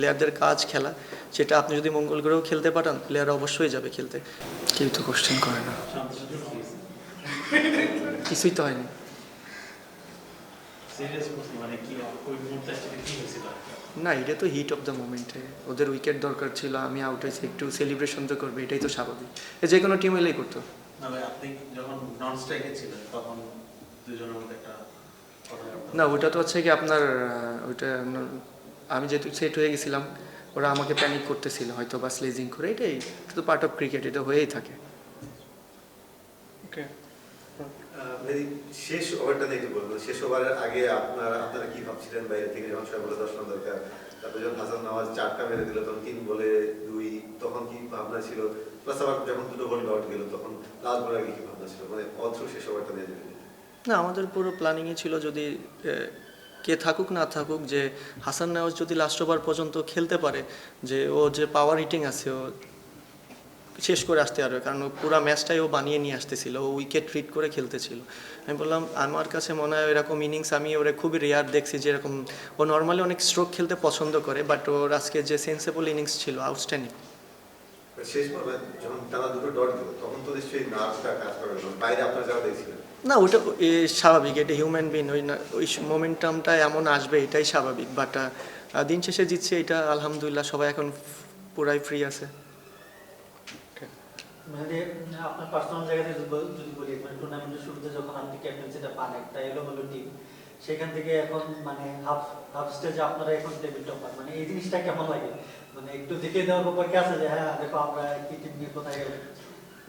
প্লেয়ারদের কাজ খেলা, সেটা আপনি যদি মঙ্গল গ্রহেও খেলতে পাঠান প্লেয়ার অবশ্যই যাবে খেলতে। কেউ তো কোশ্চেন করে না, কিছুই তো হয়নি। না, এটা তো হিট অফ দ্য মোমেন্টে, ওদের উইকেট দরকার ছিল, আমি আউট হয়েছি, একটু সেলিব্রেশন তো করবে, এটাই তো স্বাভাবিক, যে কোনো টিম এলেই করতো। না, ওটা তো হচ্ছে কি আপনার ওইটা আমি যেহেতু সেট হয়ে গেছিলাম, ওরা আমাকে প্যানিক করতেছিল হয়তো বা স্লেজিং করে, এটাই তো পার্ট অফ ক্রিকেট, এটা হয়েই থাকে। ওকে, শেষ ওভারটা নিয়ে একটু বলবো। শেষ ওভারের আগে আপনারা কি ভাবছিলেন বাইরে থেকে, যখন 6 বলে 10 রান দরকার, তারপরে যখন হাসান নওয়াজ 4টা মেরে দিল, তখন 3 বলে 2, তখন কি ভাবনা ছিল? প্লাস আবার যখন 2 বল আউট গেল, তখন লাস্ট বলের আগে কি ভাবনা ছিল? মানে অথ্রু শেষ ওভারটা নিয়ে যদি। না, আমাদের পুরো প্ল্যানিংই ছিল যদি কে থাকুক না থাকুক, যে হাসান নওয়াজ যদি লাস্ট ওভার পর্যন্ত খেলতে পারে, যে ও যে পাওয়ার হিটিং আছে ও শেষ করে আসতে পারবে, কারণ ও পুরো ম্যাচটাই ও বানিয়ে নিয়ে আসতেছিল, ও উইকেট রিড করে খেলতেছিল। আমি বললাম আমার কাছে মনে হয় এরকম ইনিংস আমি ওরা খুবই রেয়ার দেখছি, যেরকম ও নর্মালি অনেক স্ট্রোক খেলতে পছন্দ করে, বাট ওর আজকে যে সেন্সেবল ইনিংস ছিল আউটস্ট্যান্ডিং। শেষ বলে যখন টানা 2টো ডট দিল, তখন তো নিশ্চয়ই নার্ভটা কাজ করে না, বাইরে আপনারা যাওয়া দেখছিলেন। না, ওটা স্বাভাবিক, এটা হিউম্যান বিন, ওই মোমেন্টামটা এমন আসবে এটাই স্বাভাবিক, বাট দিন শেষে জিতছে, এটা আলহামদুলিল্লাহ, সবাই এখন পুরাই ফ্রি আছে। মানে আপনার পার্সোনাল জায়গা থেকে যদি বলি, মানে টুর্নামেন্টের শুরুতে যখন আপনি ক্যাপ্টেন্সিটা পান একটা এলোমেলো টিম, সেখান থেকে এখন মানে হাফ স্টেজে আপনারা এখন টেবিল টপার, মানে এই জিনিসটা কেমন লাগে? মানে একটু দেখে দেওয়ার ব্যাপার কি আছে যে হ্যাঁ দেখো আমরা কি টিম নিয়ে কোথায় গেলাম?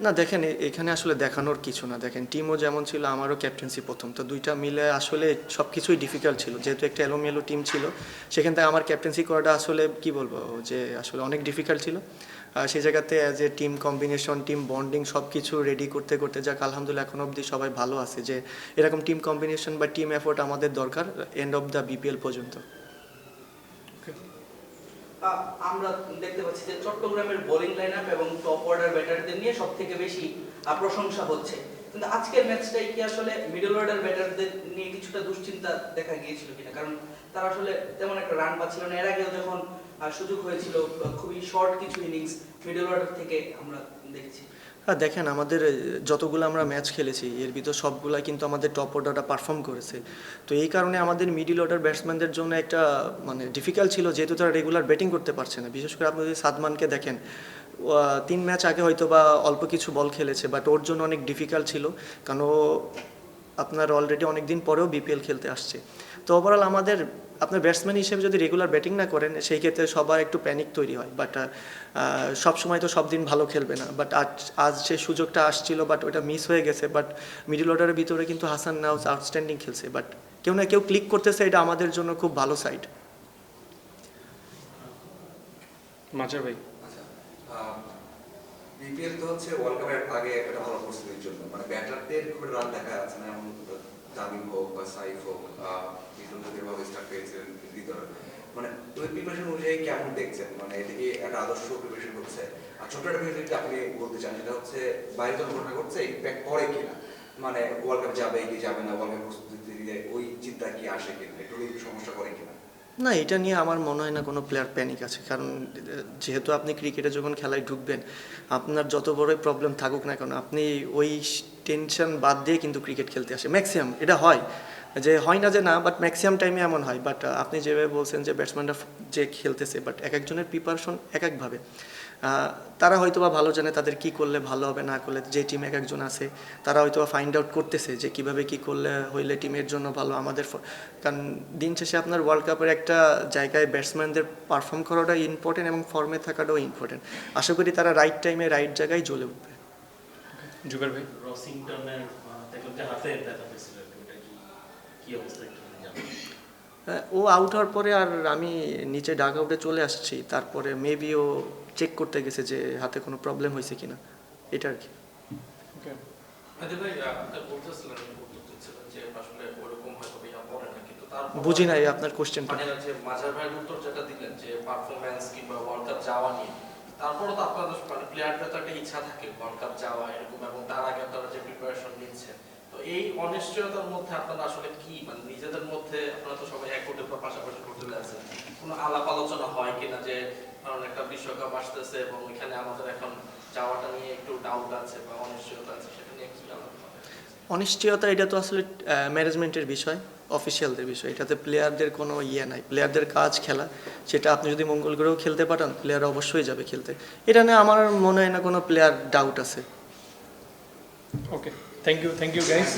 না দেখেন, এখানে আসলে দেখানোর কিছু না, দেখেন টিমও যেমন ছিল, আমারও ক্যাপ্টেন্সি প্রথম, তো দুইটা মিলে আসলে সব কিছুই ডিফিকাল্ট ছিল, যেহেতু একটা এলোমেলো টিম ছিল, সেখান থেকে আমার ক্যাপ্টেন্সি করাটা আসলে কি বলবো, যে আসলে অনেক ডিফিকাল্ট ছিল। সেই জায়গাতে as a team combination, team bonding সব কিছু রেডি করতে করতে যাক আলহামদুলিল্লাহ এখন অবধি সবাই ভালো আছে, যে এরকম টিম কম্বিনেশন বা টিম এফোর্ট আমাদের দরকার এন্ড অফ দ্য বিপিএল পর্যন্ত। আমরা দেখতে পাচ্ছি যে চট্টগ্রামের বোলিং লাইনআপ এবং টপ অর্ডার ব্যাটারদের নিয়ে সবথেকে বেশি প্রশংসা হচ্ছে, কিন্তু আজকের ম্যাচটাই কি আসলে মিডল অর্ডার ব্যাটারদের নিয়ে কিছুটা দুশ্চিন্তা দেখা গিয়েছিল কিনা? কারণ তারা আসলে তেমন একটা রান পাচ্ছিল না, এর আগেও যখন সুযোগ হয়েছিল খুবই শর্ট কিছু ইনিংস মিডল অর্ডার থেকে আমরা দেখেছি। হ্যাঁ দেখেন, আমাদের যতগুলো আমরা ম্যাচ খেলেছি এর ভিতর সবগুলাই কিন্তু আমাদের টপ অর্ডারটা পারফর্ম করেছে, তো এই কারণে আমাদের মিডল অর্ডার ব্যাটসম্যানদের জন্য একটা মানে ডিফিকাল্ট ছিল, যেহেতু তারা রেগুলার ব্যাটিং করতে পারছে না, বিশেষ করে আপনি যদি সাদমানকে দেখেন 3 ম্যাচ আগে হয়তো বা অল্প কিছু বল খেলেছে, বাট ওর জন্য অনেক ডিফিকাল্ট ছিল, কারণ ও আপনার অলরেডি অনেক দিন পরেও বিপিএল খেলতে আসছে। তো ওভারঅল আমাদের আপনার ব্যাটসম্যান হিসেবে যদি রেগুলার ব্যাটিং না করেন সেই ক্ষেত্রে সবার একটু প্যানিক তৈরি হয়, বাট সব সময় তো সব দিন ভালো খেলবে না, বাট আজ যে সুযোগটা আসছিল বাট ওটা মিস হয়ে গেছে, বাট মিডল অর্ডারের ভিতরে কিন্তু হাসান নাওয়াজ আউটস্ট্যান্ডিং খেলছে, বাট কেউ না কেউ ক্লিক করতেছে, এটা আমাদের জন্য খুব ভালো সাইড। মাজার ভাই, আচ্ছা, বিপিএল তো হচ্ছে ওয়ার্ল্ড কাপের আগে একটা ভালো প্রস্তুতির জন্য, মানে ব্যাটারদের খুব রান দেখা যাচ্ছে না, এমন তামিম হোক বা সাইফ হোক, মিঠুন যদি ভাবে স্টার্ট পেয়েছিলেন ভিতরে, মানে ওই প্রিপারেশন অনুযায়ী কেমন দেখছেন? মানে এটা কি একটা আদর্শ প্রিপারেশন হচ্ছে? আর ছোট একটা বিষয় যদি আপনি বলতে চান, সেটা হচ্ছে বাইরে যখন ঘটনা ঘটছে ইম্প্যাক্ট পড়ে কিনা, মানে ওয়ার্ল্ড কাপ যাবে কি যাবে না, ওয়ার্ল্ড কাপ প্রস্তুতি দিলে ওই চিন্তা কি আসে কিনা, একটু সমস্যা করে কিনা? না, এটা নিয়ে আমার মনে হয় না কোনো প্লেয়ার প্যানিক আছে, কারণ যেহেতু আপনি ক্রিকেটে যখন খেলায় ঢুকবেন আপনার যত বড়ই প্রবলেম থাকুক না কেন আপনি ওই টেনশন বাদ দিয়ে কিন্তু ক্রিকেট খেলতে আসে ম্যাক্সিমাম, এটা হয় যে হয় না যে না, বাট ম্যাক্সিমাম টাইমে এমন হয়, বাট আপনি যেভাবে বলছেন যে ব্যাটসম্যানরা যে খেলতেছে, বাট এক একজনের প্রিপারেশন এক একভাবে, তারা হয়তো বা ভালো জানে তাদের কি করলে ভালো হবে, না করলে যে টিম এক একজন আছে তারা হয়তো বা ফাইন্ড আউট করতেছে যে কিভাবে কি করলে হইলে টিমের জন্য ভালো আমাদের, কারণ দিন শেষে আপনার ওয়ার্ল্ড কাপের একটা জায়গায় ব্যাটসম্যানদের পারফর্ম করাটা ইম্পর্টেন্ট এবং ফর্মে থাকাটাও ইম্পর্টেন্ট, আশা করি তারা রাইট টাইমে রাইট জায়গায় জ্বলে উঠবে। জুবের ভাই, রসিংটনের দেখলাম যে হাতে ব্যথা পেয়েছিল, এটা কি অবস্থা একটু জানেন? ও আউট হওয়ার পরে আর আমি নিচে ডাগ আউটে চলে আসছি, তারপরে মেবি ও চেক করতে গেছে যে হাতে কোনো প্রবলেম হয়েছে কিনা, এটা আর কি। বুঝি নাই আপনার কোশ্চেনটা। মানে যে মাজার ভাইয়ের উত্তর যেটা দিলেন যে পারফরম্যান্স কিংবা ওয়ার্ল্ড কাপ যাওয়া নিয়ে, তারপরে তো আপনাদের মানে প্লেয়ারদের তো একটা ইচ্ছা থাকে ওয়ার্ল্ড কাপ যাওয়া এরকম, এবং তার আগে আপনারা যে প্রিপারেশন নিচ্ছেন, তো তো এই অনিশ্চয়তার মধ্যে আপনারা আসলে কি মানে নিজেদের মধ্যে আপনারা তো সবাই এক হোটেল বা পাশাপাশি হোটেলে আছেন, কোনো আলাপ আলোচনা হয় কিনা যে কারণ একটা বিশ্বকাপ আসতেছে এবং এখানে আমাদের এখন যাওয়াটা নিয়ে একটু ডাউট আছে বা অনিশ্চয়তা আছে, সেটা নিয়ে কি আলাপ হয়? অনিশ্চয়তা এটা তো আসলে ম্যানেজমেন্টের বিষয়, অফিসিয়ালদের বিষয়। এটাতে প্লেয়ারদের কোনো ইয়ে নাই, প্লেয়ারদের কাজ খেলা। সেটা আপনি যদি মঙ্গল গ্রহেও খেলতে পাঠান, প্লেয়ার অবশ্যই যাবে খেলতে। এটা নিয়ে আমার মনে হয় না কোনো প্লেয়ার ডাউট আছে। ওকে, থ্যাংক ইউ গাইস।